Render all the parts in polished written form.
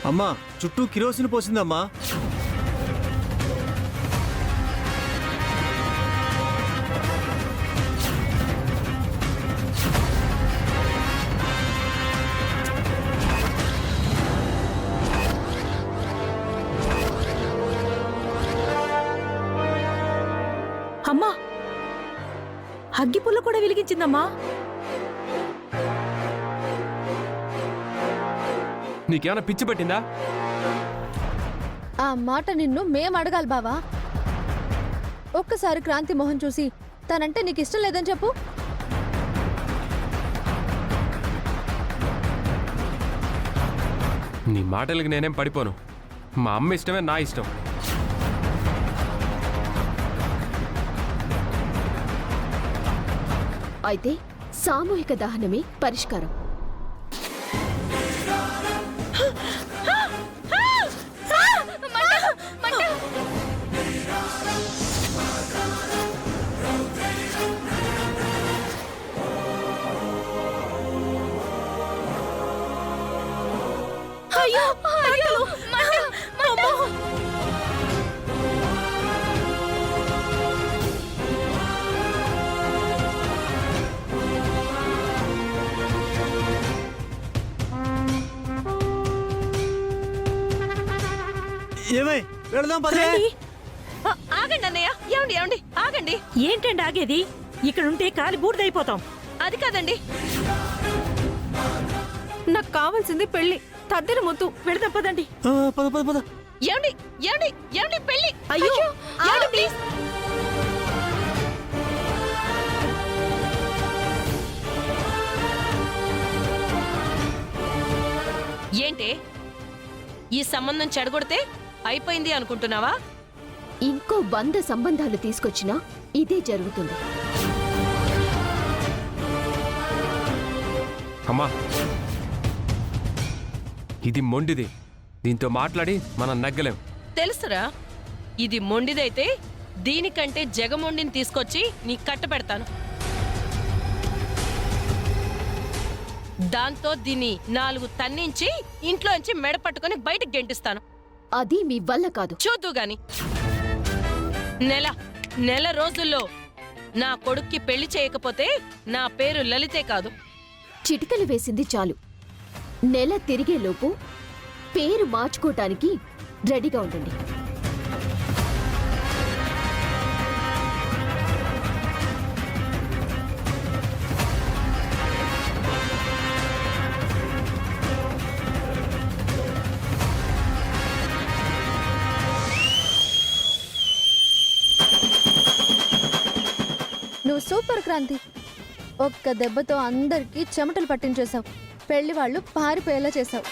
అమ్మా చుట్టూ కిరోసిన్ పోసిందమ్మా. అమ్మా అగ్గిపుల్ల కూడా వెలిగించిందమ్మా. నీకేమైనా పిచ్చి పట్టిందా? ఆ మాట నిన్ను మేం అడగాలి బావా. ఒక్కసారి క్రాంతి మొహం చూసి తనంటే నీకు ఇష్టం లేదని చెప్పు. నీ మాటలకి నేనేం పడిపోను. మా అమ్మ ఇష్టమే నా ఇష్టం. అయితే సామూహిక దహనమే పరిష్కారం. అయ్యో మంటలు! అమ్మో! ఏమై వెళదాం పదే. రండి. ఆగండి అన్నయ్య. ఏమండి ఏమండి ఆగండి. ఏంటండి ఆగేది? ఇక్కడుంటే కాలి బూడిదైపోతాం. అది కాదండి, నాకు కావాల్సింది పెళ్లి, తద్దిన ముద్దు. వెళదాం పదండి. పద పద పద. ఏమండి ఏమండి ఏమండి పెళ్లి. అయ్యో ఏమండి ప్లీజ్. ఏంటే ఈ సంబంధం చెడగొడితే అయిపోయింది అనుకుంటున్నావా? ఇంకో 100 సంబంధాలు తీసుకొచ్చినా ఇదే జరుగుతుంది. అమ్మా ఇది మొండిది. దీంతో మాట్లాడి మనం నగ్గలేం. తెలుసురా, ఇది మొండిదైతే దీనికంటే జగమొండిని తీసుకొచ్చి నీ కట్ట పెడతాను. దాంతో దీన్ని 4 తన్నించి ఇంట్లోంచి మెడ పట్టుకొని బయటకు గెంటిస్తాను. అది మీ వల్ల కాదు. చూద్దు గాని. నెల రోజుల్లో నా కొడుక్కి పెళ్లి చేయకపోతే నా పేరు లలితే కాదు. చిటికలు వేసింది చాలు. నెల తిరిగేలోపు పేరు మార్చుకోటానికి రెడీగా ఉండండి. నువ్వు సూపర్ క్రాంతి. ఒక్క దెబ్బతో అందరికీ చెమటలు పట్టించేశావు. పెళ్లి వాళ్ళు పారిపోయేలా చేశావు.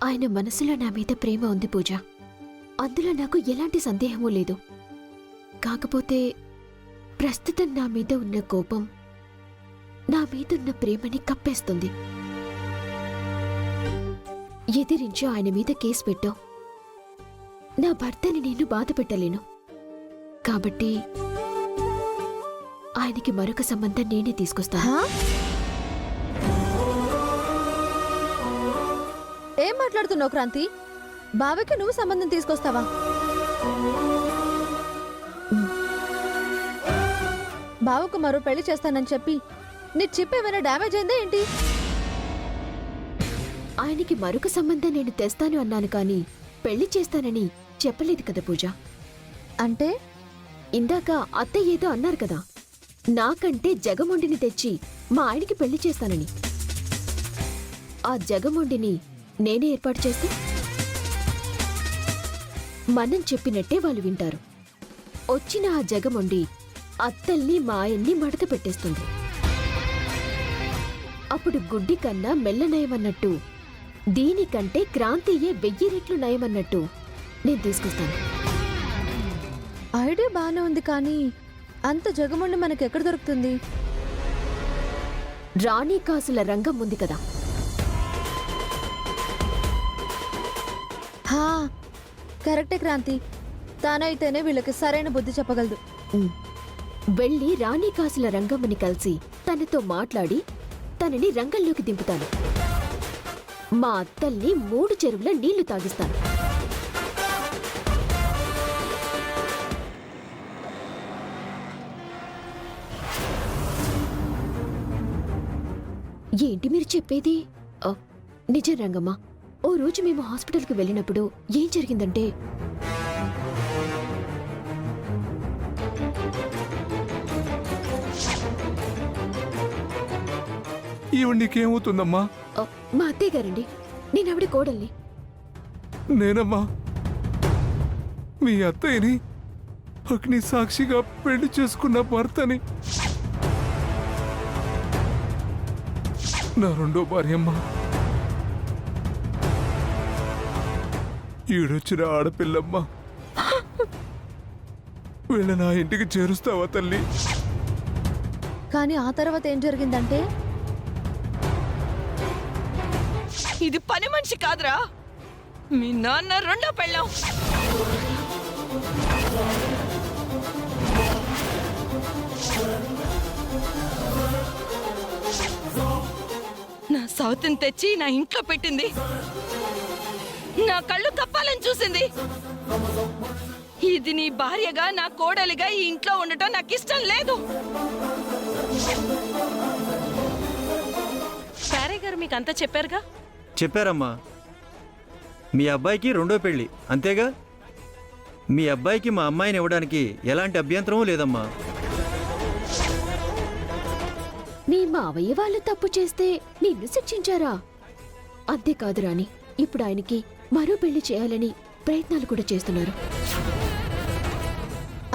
ఆయన మనసులో నా మీద ప్రేమ ఉంది పూజ. అందులో నాకు ఎలాంటి సందేహమూ లేదు. కాకపోతే ప్రస్తుతం నా మీద ఉన్న కోపం నా మీదున్న ప్రేమని కప్పేస్తుంది. ఎదిరించి ఆయన మీద కేసు పెట్టావు. నా భర్తని నేను బాధ పెట్టలేను. కాబట్టి ఆయనకి మరొక సంబంధం నేనే తీసుకొస్తాను. ఏం మాట్లాడుతున్నావు క్రాంతి? బావకి నువ్వు సంబంధం తీసుకొస్తావా? బావకు మరో పెళ్లి చేస్తానని చెప్పి నీ చిప్ ఏమైనా డ్యామేజ్ అయిందా ఏంటి? ఆయనకి మరొక సంబంధం నేను తెస్తాను అన్నాను, కానీ పెళ్లి చేస్తానని చెప్పలేదు కదా పూజ. అంటే ఇందాక అత్త ఏదో అన్నారు కదా, నాకంటే జగమొండిని తెచ్చి మా ఆయనకి పెళ్లి చేస్తానని. ఆ జగమొండిని నేనే ఏర్పాటు చేస్తే మనం చెప్పినట్టే వాళ్ళు వింటారు. వచ్చిన ఆ జగమొండి అత్తల్ని మా ఆయన్ని మడత పెట్టేస్తుంది. అప్పుడు గుడ్డి కన్నా మెల్ల నయమన్నట్టు, దీనికంటే క్రాంతియే 1000 రెట్లు నయమన్నట్టు నేను తీసుకొస్తాను. ఐడియా బాగానే ఉంది, కానీ అంత జగముండి మనకి ఎక్కడ దొరుకుతుంది? రాణి కాసుల రంగం ఉంది కదా, హా కరెక్టే క్రాంతి. తానైతేనే వీళ్ళకి సరైన బుద్ధి చెప్పగలదు. వెళ్ళి రాణి కాసుల రంగమ్మని కలిసి తనతో మాట్లాడి తనని రంగంలోకి దింపుతాను. మా అత్తల్ని 3 చెరువుల నీళ్లు తాగిస్తాను. ఏంటి మీరు చెప్పేది? నిజం రంగమ్మ, ఓ రోజు మేము హాస్పిటల్కి వెళ్ళినప్పుడు ఏం జరిగిందంటే, ఈవిడ నీకేమవుతుందమ్మా? మా అత్తయ్య గారండి, నేను ఆవిడ కోడల్ని. నేనమ్మా మీ అత్తయ్యని అగ్ని సాక్షిగా పెళ్లి చేసుకున్న భర్తని. నా రెండో భార్యమ్మా. ఈడొచ్చిన ఆడపిల్లమ్మా. వీళ్ళ నా ఇంటికి చేరుస్తావా తల్లి? కానీ ఆ తర్వాత ఏం జరిగిందంటే, ఇది పని మనిషి కాదురా, మీ నాన్న రెండో పెళ్ళాం. నా సౌతిని తెచ్చి నా ఇంట్లో పెట్టింది, నా కళ్ళు కప్పాలని చూసింది. ఇది నీ భార్యగా, నా కోడలిగా ఈ ఇంట్లో ఉండటం నాకు ఇష్టం లేదు. సారే గారు మీకు అంతా చెప్పారుగా? చెప్పారమ్మా. మీ అబ్బాయికి రెండో పెళ్లి అంతేగా? మీ అబ్బాయికి మా అమ్మాయిని ఇవ్వడానికి ఎలాంటి అభ్యంతరమూ లేదమ్మా. నీ మావయ్య వాళ్ళు తప్పు చేస్తే నిన్ను శిక్షించారా? అంతేకాదు రాణి, ఇప్పుడు ఆయనకి మరో పెళ్లి చేయాలని ప్రయత్నాలు కూడా చేస్తున్నారు.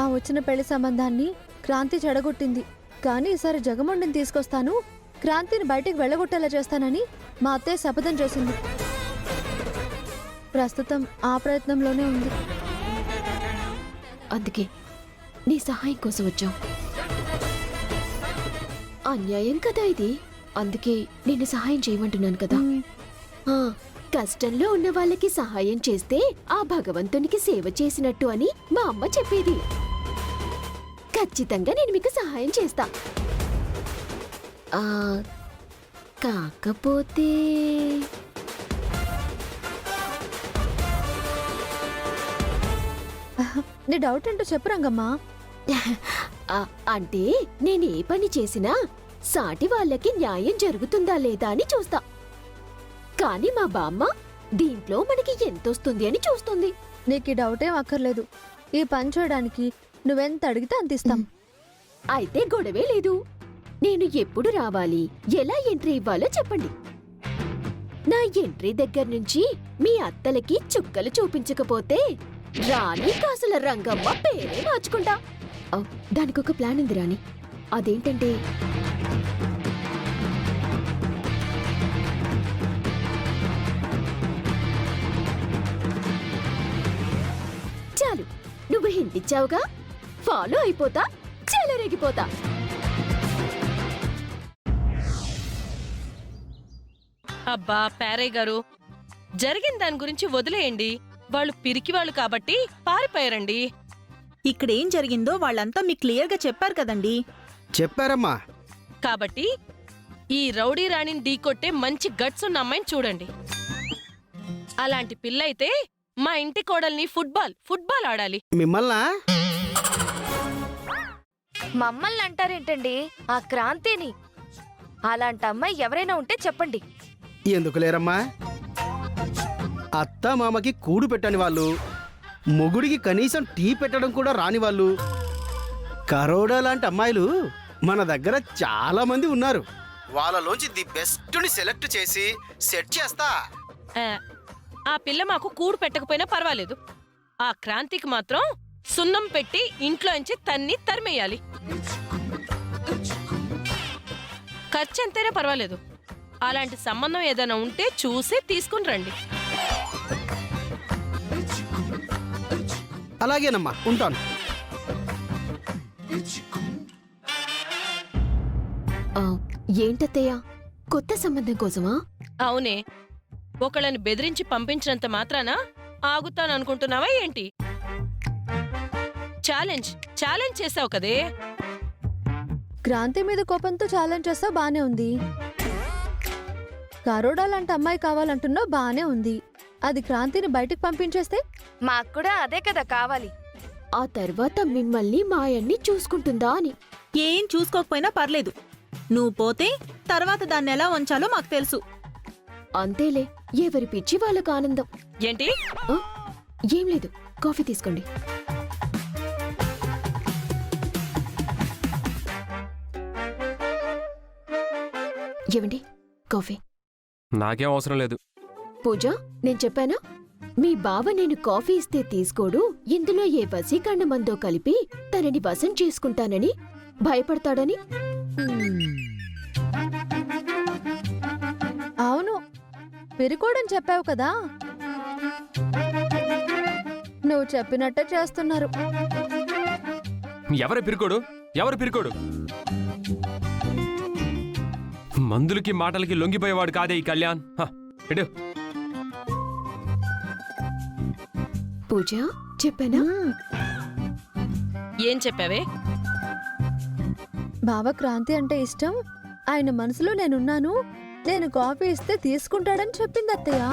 ఆ వచ్చిన పెళ్లి సంబంధాన్ని క్రాంతి చెడగొట్టింది. కానీ ఈసారి జగముండిని తీసుకొస్తాను, క్రాంతిని బయటికి వెళ్ళగొట్టేలా చేస్తానని మా అత్తయ్య శపథం చేసింది. ప్రస్తుతం ఆ ప్రయత్నంలోనే ఉంది. అందుకే నీ సహాయం కోసం వచ్చాం. అన్యాయం కదా ఇది, అందుకే నేను సహాయం చేయమంటున్నాను కదా. ఆ, కష్టంలో ఉన్న వాళ్ళకి సహాయం చేస్తే ఆ భగవంతునికి సేవ చేసినట్టు అని మా అమ్మ చెప్పేది. ఖచ్చితంగా నేను మీకు సహాయం చేస్తా. కాకపోతే నీ డౌట్ ఏంటో చెప్పు రంగమ్మా. అంటే నేను ఏ పని చేసినా సాటి వాళ్ళకి న్యాయం జరుగుతుందా లేదా అని చూస్తా. కానీ మా బామ్మ దీంట్లో మనకి ఎంతొస్తుంది అని చూస్తుంది. నీకు ఈ డౌటేం అక్కర్లేదు. ఈ పని చేయడానికి నువ్వెంత అడిగితే అంత ఇస్తాం. అయితే గొడవే లేదు. నేను ఎప్పుడు రావాలి, ఎలా ఎంట్రీ ఇవ్వాలో చెప్పండి. నా ఎంట్రీ దగ్గర నుంచి మీ అత్తలకి చుక్కలు చూపించకపోతే రాణి కాసుల రంగమ్మ పేరే మార్చుకుంటా. దానికి ఒక ప్లాన్ ఉంది రాణి. అదేంటంటే, చాలు, నువ్వు హింట్ ఇచ్చావుగా, ఫాలో అయిపోతా, చెలరేగిపోతా. అబ్బా పేరయ్య గారు, జరిగిన దాని గురించి వదిలేయండి. వాళ్ళు పిరికి వాళ్ళు కాబట్టి పారిపోయారండి. ఇక్కడేం జరిగిందో వాళ్ళంతా మీకు క్లియర్గా చెప్పారు కదండి. చెప్పారమ్మా. కాబట్టి ఈ రౌడీ రాణిని ఢీకొట్టే మంచి గట్స్ ఉన్న అమ్మాయిని చూడండి. అలాంటి పిల్ల అయితే మా ఇంటి కోడల్ని ఫుట్బాల్ ఆడాలి. మిమ్మల్నా? మమ్మల్ని అంటారేంటండి? ఆ క్రాంతిని. అలాంటి అమ్మాయి ఎవరైనా ఉంటే చెప్పండి. ఎందుకు లేరమ్మా? అత్త మామకి కూడు పెట్టని వాళ్ళు, మొగుడికి కనీసం టీ పెట్టడం కూడా రాని వాళ్ళు, కరోడా లాంటి అమ్మాయిలు మన దగ్గర చాలా మంది ఉన్నారు. వాళ్ళలోంచి ది బెస్ట్ని సెలెక్ట్ చేసి సెట్ చేస్తా. ఆ పిల్ల మాకు కూడు పెట్టకపోయినా పర్వాలేదు. ఆ క్రాంతికి మాత్రం సున్నం పెట్టి ఇంట్లోంచి తన్ని తరిమేయాలి. ఖర్చు ఎంతైనా పర్వాలేదు. అలాంటి సంబంధం ఏదైనా ఉంటే చూసి తీసుకుని రండి. అలాగేనమ్మా, ఉంటాను. ఏంటత్తయ్య, కొత్త సంబంధం కోసమా? అవునే, ఒకళ్ళని బెదిరించి పంపించినంత మాత్రాన ఆగుతాననుకుంటున్నావా ఏంటి? ఛాలెంజ్ చేసావు కదే. క్రాంతి మీద కోపంతో ఛాలెంజ్ చేస్తా బానే ఉంది. కరోడా లాంటి అమ్మాయి కావాలంటున్నా బానే ఉంది. అది క్రాంతిని బయటికి పంపించేస్తే? మాకు కూడా అదే కదా కావాలి. ఆ తర్వాత మిమ్మల్ని మా ఆయన్ని చూసుకుంటుందా అని. ఏం చూసుకోకపోయినా పర్లేదు. నువ్వు పోతే తర్వాత దాన్ని ఎలా ఉంచాలో మాకు తెలుసు. అంతేలే, ఎవరి పిచ్చి వాళ్ళకు ఆనందం. ఏంటి? ఆ, ఏం లేదు, కాఫీ తీసుకోండి. ఏమండి, కాఫీ? నాకేం అవసరం లేదు. పూజ, నేను చెప్పానా? మీ బావ నేను కాఫీ ఇస్తే తీసుకోడు, ఇందులో ఏ వశీకరణ మందో కలిపి తనని వశం చేసుకుంటానని భయపడతాడని. అవును, పిరికోడని చెప్పావు కదా. నువ్వు చెప్పినట్టే చేస్తున్నారు. ఎవరు పిరుకోడు? మందులకి మాటలకి లొంగిపోయేవాడు కాదే ఈ కళ్యాణ్. ఇడు. పూజ, చెప్పానా? ఏం చెప్పావే? బావ క్రాంతి అంటే ఇష్టం, ఆయన మనసులో నేనున్నాను, నేను కాఫీ ఇస్తే తీసుకుంటాడని చెప్పింది అత్తయ్య.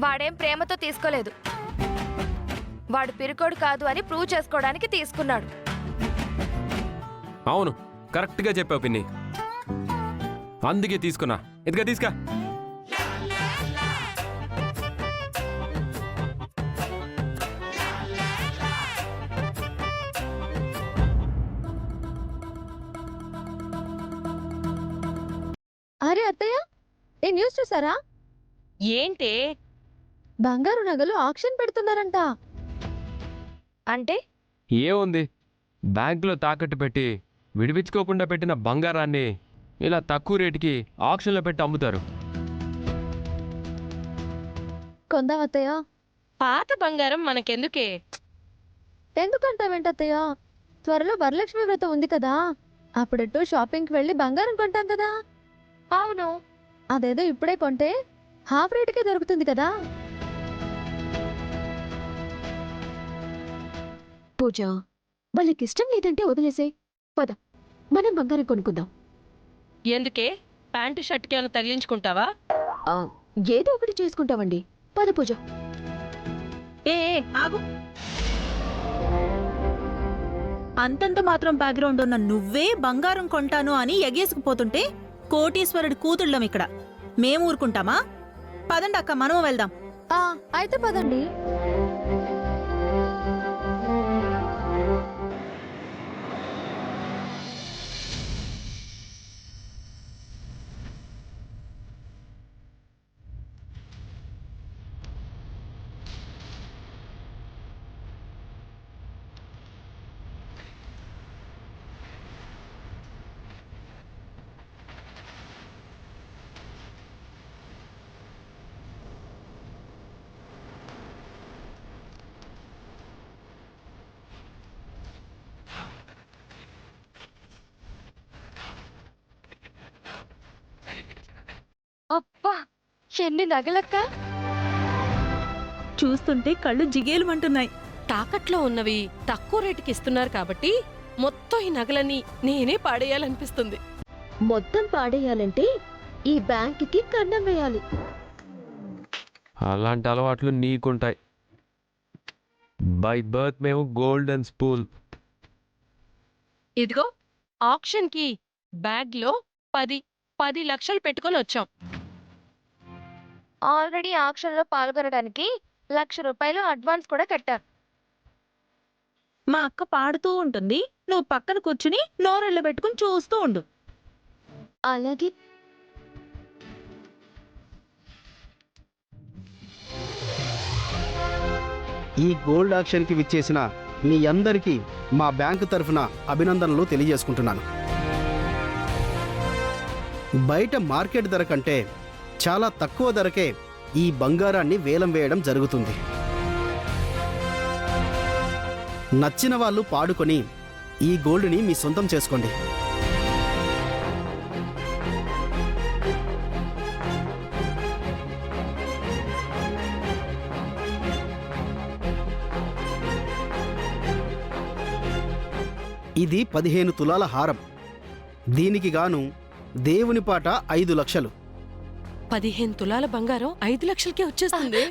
వాడేం ప్రేమతో తీసుకోలేదు. వాడు పిరికోడు కాదు అని ప్రూవ్ చేసుకోవడానికి తీసుకున్నాడు. అవును, కరెక్ట్గా చెప్పావు పిన్ని. అందుకే తీసుకున్నా. ఇదిగా తీసుకా. అరే అత్తయ్య, ఈ న్యూస్ చూసారా? ఏంటే? బంగారు నగలు ఆక్షన్ పెడుతున్నారంట. అంటే ఏముంది, బ్యాంకులో తాకట్టు పెట్టి విడిపించుకోకుండా పెట్టిన బంగారాన్ని ఇలా తక్కువ రేటుకి ఆక్షన్లో పెట్టి అమ్ముతారు. కొందాం అత్తయ్య. పాత బంగారం మనకెందుకే? ఎందుకంటావేంటత్తయ్య? త్వరలో వరలక్ష్మి వ్రతం ఉంది కదా, అప్పుడెట్టు షాపింగ్కి వెళ్ళి బంగారం కొంటాం కదా. అవును, అదేదో ఇప్పుడే కొంటే హాఫ్ రేటుకే దొరుకుతుంది కదా. పూజ, వాళ్ళకిష్టం లేదంటే వదిలేసే. పద, మనం బంగారం కొనుక్కుందాం. ఎందుకే? ప్యాంటు షర్ట్కి ఏమైనా తగిలించుకుంటావా? ఏదో ఒకటి చేసుకుంటామండి. పద పూజ. ఏ ఆగు. అంతంత మాత్రం బ్యాక్గ్రౌండ్ ఉన్న నువ్వే బంగారం కొంటాను అని ఎగేసుకుపోతుంటే కోటీశ్వరుడి కూతుళ్ళం ఇక్కడ. మేము ఊరుకుంటామా? పదండి అక్క, మనము వెళ్దాం. అయితే పదండి. అబ్బా, ఎన్ని నగలక్క! చూస్తుంటే కళ్ళు జిగేలుమంటున్నాయి. తాకట్లో ఉన్నవి తక్కువ రేటుకి ఇస్తున్నారు కాబట్టి మొత్తం ఈ నగలన్నీ నేనే పాడేయాలనిపిస్తుంది. మొత్తం పాడేయాలంటే ఈ బ్యాంకుకి కన్నం వేయాలి. అలాంటి అలవాట్లు నీకుంటాయి. బై బర్త్ మేము గోల్డెన్ స్పూన్. ఇదిగో ఆక్షన్కి బ్యాగ్లో 10 లక్షలు పెట్టుకొని వచ్చాం. ఆల్రెడీ ఆక్షన్లో పాల్గొనడానికి 1,00,000 రూపాయలు అడ్వాన్స్ కూడా కట్టాను. మా అక్క పాడుతూ ఉంటుంది, నువ్వు పక్కన కూర్చుని నోరెళ్ళు పెట్టుకుని చూస్తూ ఉండు. అలాగే. ఈ గోల్డ్ ఆక్షన్కి విచ్చేసిన మీ అందరికీ మా బ్యాంకు తరఫున అభినందనలు తెలియజేసుకుంటున్నాను. బయట మార్కెట్ ధర కంటే చాలా తక్కువ ధరకే ఈ బంగారాన్ని వేలం వేయడం జరుగుతుంది. నచ్చిన వాళ్ళు పాడుకొని ఈ గోల్డ్ని మీ సొంతం చేసుకోండి. ఇది 15 తులాల హారం. దీనికి గాను దేవుని పాట 5 లక్షలు. 15 తులాల బంగారం 5 లక్షలకే వచ్చేస్తుంది.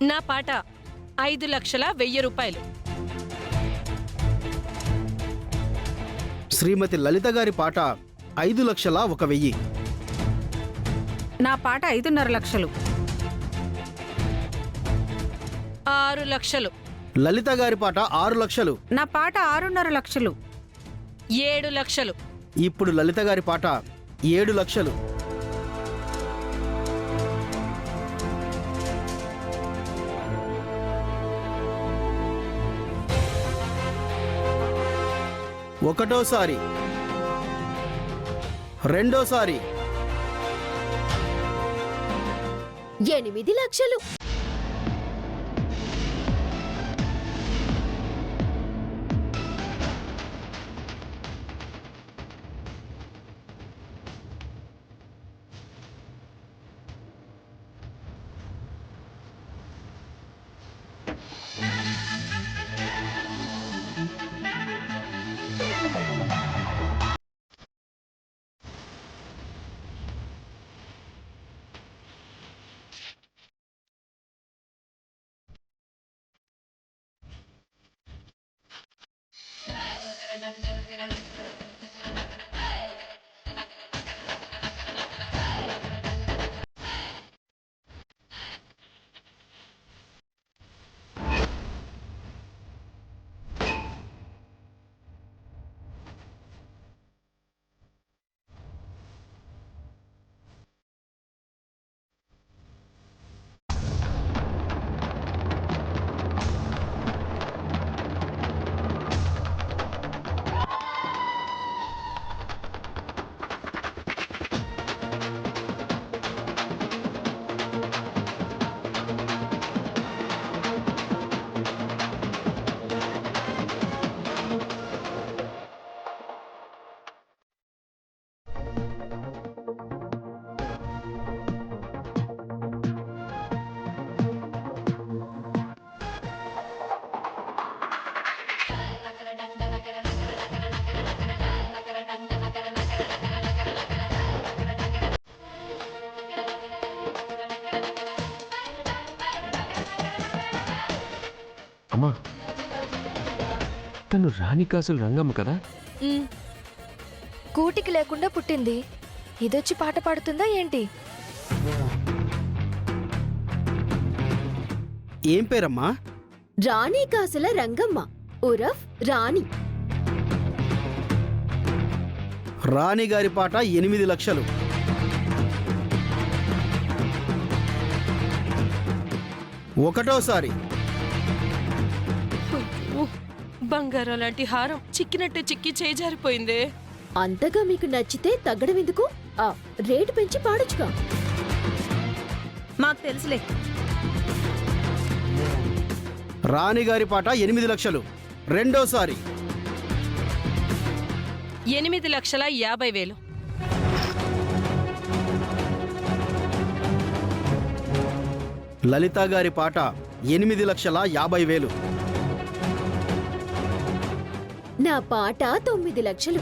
నా పాట 5,01,000 రూపాయలు. శ్రీమతి లలిత గారి పాట 5,01,000. నా పాట 5.5 లక్షలు. 6 లక్షలు. లలిత గారి పాట 6 లక్షలు. నా పాట 6.5 లక్షలు. 7 లక్షలు. ఇప్పుడు లలిత గారి పాట 7 లక్షలు. ఒకటోసారి, రెండోసారి 8 లక్షలు. అమ్మా, తను రాణికాసులు రంగమ్మ కదా? కూటికి లేకుండా పుట్టింది, ఇదొచ్చి పాట పాడుతుందా ఏంటి? ఏం పేరమ్మా? రాణి కాసుల రంగమ్మ ఉరఫ్ రాణి. రాణి గారి పాట 8 లక్షలు. ఒకటోసారి, బంగారం లాంటి హారం చిక్కినట్టు చిక్కి చేజారిపోయిందే. అంతగా మీకు నచ్చితే తగ్గడం ఎందుకు? ఆ రేటు పెంచి పాడొచ్చుగా. మాకు తెలుసులే. రాణి గారి పాట 8 లక్షలు. రెండోసారి, 8,50,000. లలిత గారి పాట 8,50,000. నా పాట 9 లక్షలు.